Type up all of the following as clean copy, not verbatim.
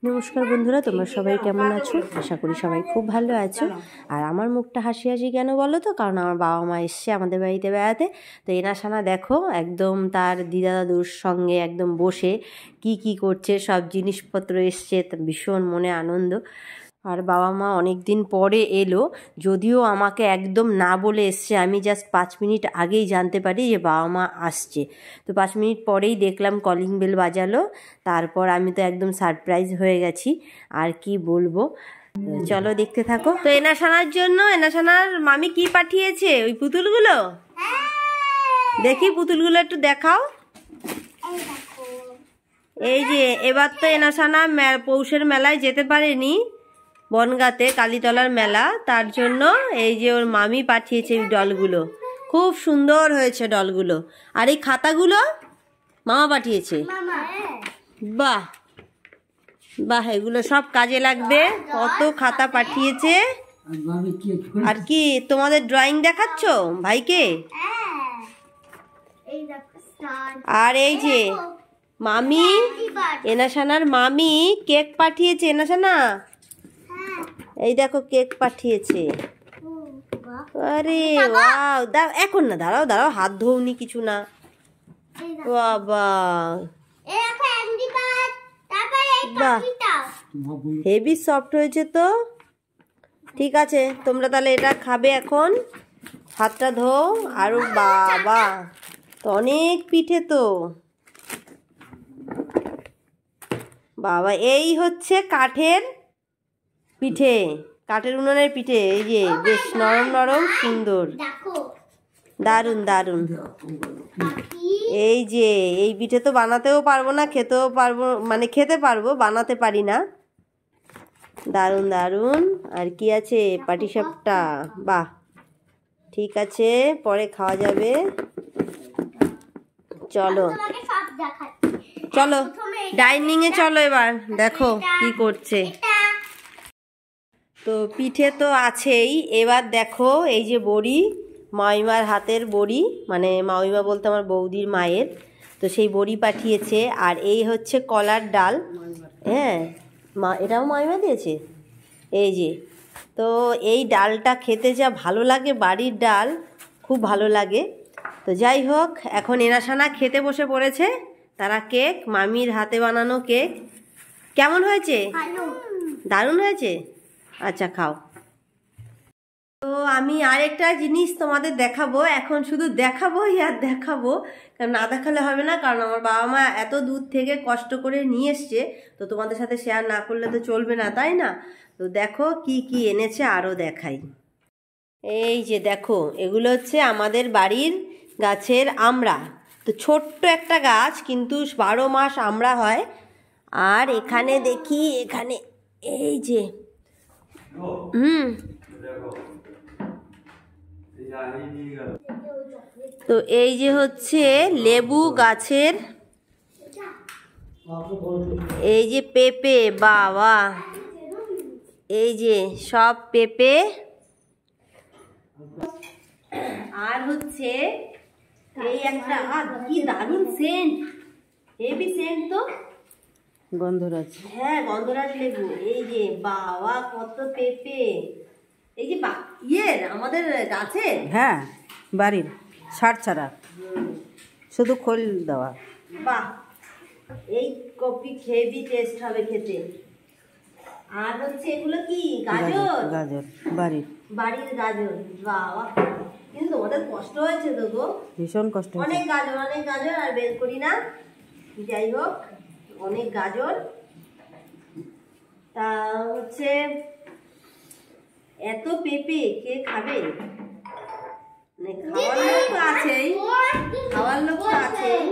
নমস্কার বন্ধুরা, তোমরা সবাই কেমন আছো? আশা করি সবাই খুব ভালো আছো। আর আমার মুখটা হাসি হাসি কেন বলো তো? কারণ আমার বাবা মা এসছে আমাদের বাড়িতে বেড়াতে। তো এনাসানা দেখো একদম তার দিদা দাদুর সঙ্গে একদম বসে কি করছে, সব জিনিসপত্র এসছে, ভীষণ মনে আনন্দ। আর বাবা মা অনেক দিন পরে এলো, যদিও আমাকে একদম না বলে এসছে। আমি জাস্ট 5 মিনিট আগেই জানতে পারি যে বাবা মা আসছে। তো 5 মিনিট পরেই দেখলাম কলিং বেল বাজালো। তারপর আমি তো একদম সারপ্রাইজ হয়ে গেছি, আর কি বলবো। চলো দেখতে থাকো। তো এনাসানার জন্য এনাসানার মামি কি পাঠিয়েছে? ওই পুতুলগুলো দেখি, পুতুলগুলো একটু দেখাও। এই যে এবার তো এনাসানা পৌষের মেলায় যেতে পারেনি, বনগাঁতে কালীতলার মেলা, তার জন্য এই যে ওর মামি পাঠিয়েছে এই ডলগুলো। খুব সুন্দর হয়েছে ডলগুলো। আর এই খাতাগুলো মামা পাঠিয়েছে। বাহ বাহ, এগুলো সব কাজে লাগবে। কত খাতা পাঠিয়েছে। আর কি তোমাদের ড্রয়িং দেখাচ্ছ ভাইকে? আর এই যে মামি, এনাসানার মামি কেক পাঠিয়েছে। এনাসানা এই দেখো কেক পাঠিয়েছে। আরে ওয়াও, দাও এখন না, দাঁড়াও দাঁড়াও, হাত ধোউনি কিছু না। বাবা বাহ, হেভি সফট হয়েছে তো। ঠিক আছে, তোমরা তাহলে এটা খাবে এখন, হাতটা ধোও। আর বাবা তো অনেক পিঠে তো। বাবা এই হচ্ছে কাঠের পিঠে, কাঠের উনুনের পিঠে। এই যে বেশ নরম নরম সুন্দর, দারুণ দারুণ। এই যে এই পিঠে তো বানাতেও পারবো না, খেতেও পারবো, মানে খেতে পারবো, বানাতে পারি না। দারুণ দারুণ। আর কি আছে? পাটিসাপটা। বাহ, ঠিক আছে, পরে খাওয়া যাবে। চলো চলো ডাইনিং এ চলো, এবার দেখো কি করছে। তো পিঠে তো আছেই, এবার দেখো এই যে বড়ি, মামিমার হাতের বড়ি, মানে মামিমা বলতে আমার বৌদির মায়ের। তো সেই বড়ি পাঠিয়েছে। আর এই হচ্ছে কলার ডাল। হ্যাঁ মা, এটাও মামিমা দিয়েছে। এই যে, তো এই ডালটা খেতে যা ভালো লাগে, বাড়ির ডাল খুব ভালো লাগে। তো যাই হোক, এখন এনাসানা খেতে বসে পড়েছে। তারা কেক, মামির হাতে বানানো কেক। কেমন হয়েছে? দারুণ হয়েছে। আচ্ছা খাও। তো আমি আরেকটা জিনিস তোমাদের দেখাবো, এখন শুধু দেখাবোই আর দেখাবো, কারণ না দেখালে হবে না। কারণ আমার বাবা মা এত দূর থেকে কষ্ট করে নিয়ে এসছে, তো তোমাদের সাথে শেয়ার না করলে তো চলবে না, তাই না? তো দেখো কি কি এনেছে, আরও দেখাই। এই যে দেখো, এগুলো হচ্ছে আমাদের বাড়ির গাছের আমড়া। তো ছোট্ট একটা গাছ, কিন্তু 12 মাস আমড়া হয়। আর এখানে দেখি, এখানে এই যে তো এই যে হচ্ছে লেবু গাছের, এই যে পেঁপে, বাবা এই যে সব পেঁপে। আর হচ্ছে এই একটা, কি দারুণ সেন্ট, হেভি সেন্ট তো, গন্ধরাজ। হ্যাঁ গন্ধরাজ লেবু। এই যে বাবা কত পেঁপে। এই যে ইয়ের আমাদের গাছে, হ্যাঁ বাড়ির, সার ছাড়া, শুধু খোল দেওয়া। বাহ, এই কপি হেভি টেস্ট হবে খেতে। আর হচ্ছে এগুলো কি? গাজর। গাজর বাড়ির গাজর। বাবা, কিন্তু তোমাদের কষ্ট হয়েছে তো গো, ভীষণ কষ্ট। অনেক গাজর, অনেক গাজর, আর বের করি না। যাই হোক, অনেক গাজর। তা হচ্ছে এত পেঁপে কে খাবে? খাওয়ার লোক তো আছেই, খাওয়ার লোক তো আছেই।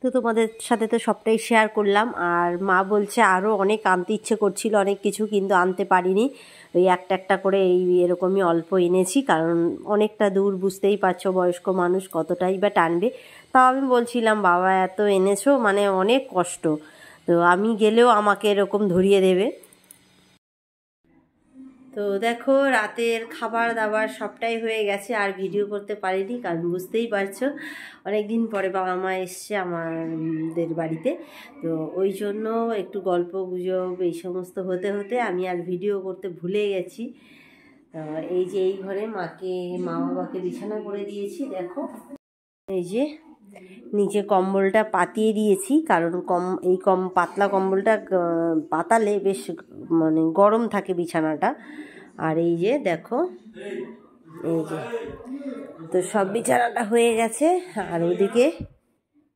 তো তোমাদের সাথে তো সবটাই শেয়ার করলাম। আর মা বলছে আরও অনেক আনতে ইচ্ছে করছিল, অনেক কিছু, কিন্তু আনতে পারিনি। ওই একটা একটা করে এই এরকমই অল্প এনেছি, কারণ অনেকটা দূর, বুঝতেই পারছো বয়স্ক মানুষ কতটাই বা টানবে। তাও আমি বলছিলাম বাবা এত এনেছো, মানে অনেক কষ্ট, তো আমি গেলেও আমাকে এরকম ধরিয়ে দেবে। তো তো দেখো রাতের খাবার দাবার সবটাই হয়ে গেছে, আর ভিডিও করতে পারিনি কারণ বুঝতেই পারছো অনেক দিন পরে বাবা মা এসছে আমাদের বাড়িতে। তো ওই জন্য একটু গল্প গুজব এই সমস্ত হতে হতে আমি আর ভিডিও করতে ভুলে গেছি। এই যে এই ঘরে মা বাবাকে বিছানা করে দিয়েছি, দেখো এই যে নিচে কম্বলটা পাতিয়ে দিয়েছি, কারণ পাতলা কম্বলটা পাতালে বেশ মানে গরম থাকে বিছানাটা। আর এই যে দেখো এই যে তো সব বিছানাটা হয়ে গেছে। আর ওদিকে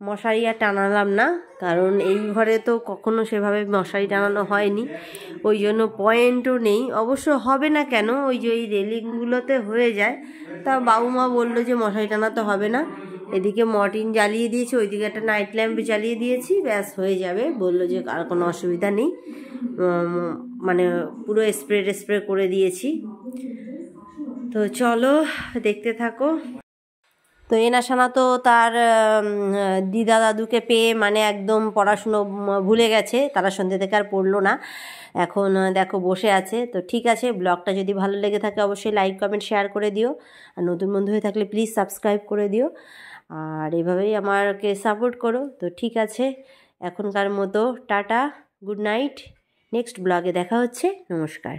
মশারি আর টানালাম না, কারণ এই ঘরে তো কখনো সেভাবে মশারি টানানো হয়নি, ওই জন্য পয়েন্টও নেই। অবশ্য হবে না কেন, ওই যে ওই রেলিংগুলোতে হয়ে যায়। তা বাবু মা বললো যে মশারি টানাতে হবে না, এদিকে মর্টিন জ্বালিয়ে দিয়েছি, ওইদিকে একটা নাইট ল্যাম্প জ্বালিয়ে দিয়েছি, ব্যাস হয়ে যাবে। বললো যে আর কোনো অসুবিধা নেই, মানে পুরো স্প্রে করে দিয়েছি। তো চলো দেখতে থাকো। তো এনাশানা তো তার দিদা দাদুকে পেয়ে মানে একদম পড়াশুনো ভুলে গেছে, তারা সন্ধ্যে থেকে আর পড়লো না, এখন দেখো বসে আছে। তো ঠিক আছে, ব্লগটা যদি ভালো লেগে থাকে অবশ্যই লাইক কমেন্ট শেয়ার করে দিও, আর নতুন বন্ধু হয়ে থাকলে প্লিজ সাবস্ক্রাইব করে দিও, আর এভাবেই আমাকে সাপোর্ট করো। তো ঠিক আছে, এখনকার মতো টাটা, গুড নাইট, নেক্সট ব্লগে দেখা হচ্ছে, নমস্কার।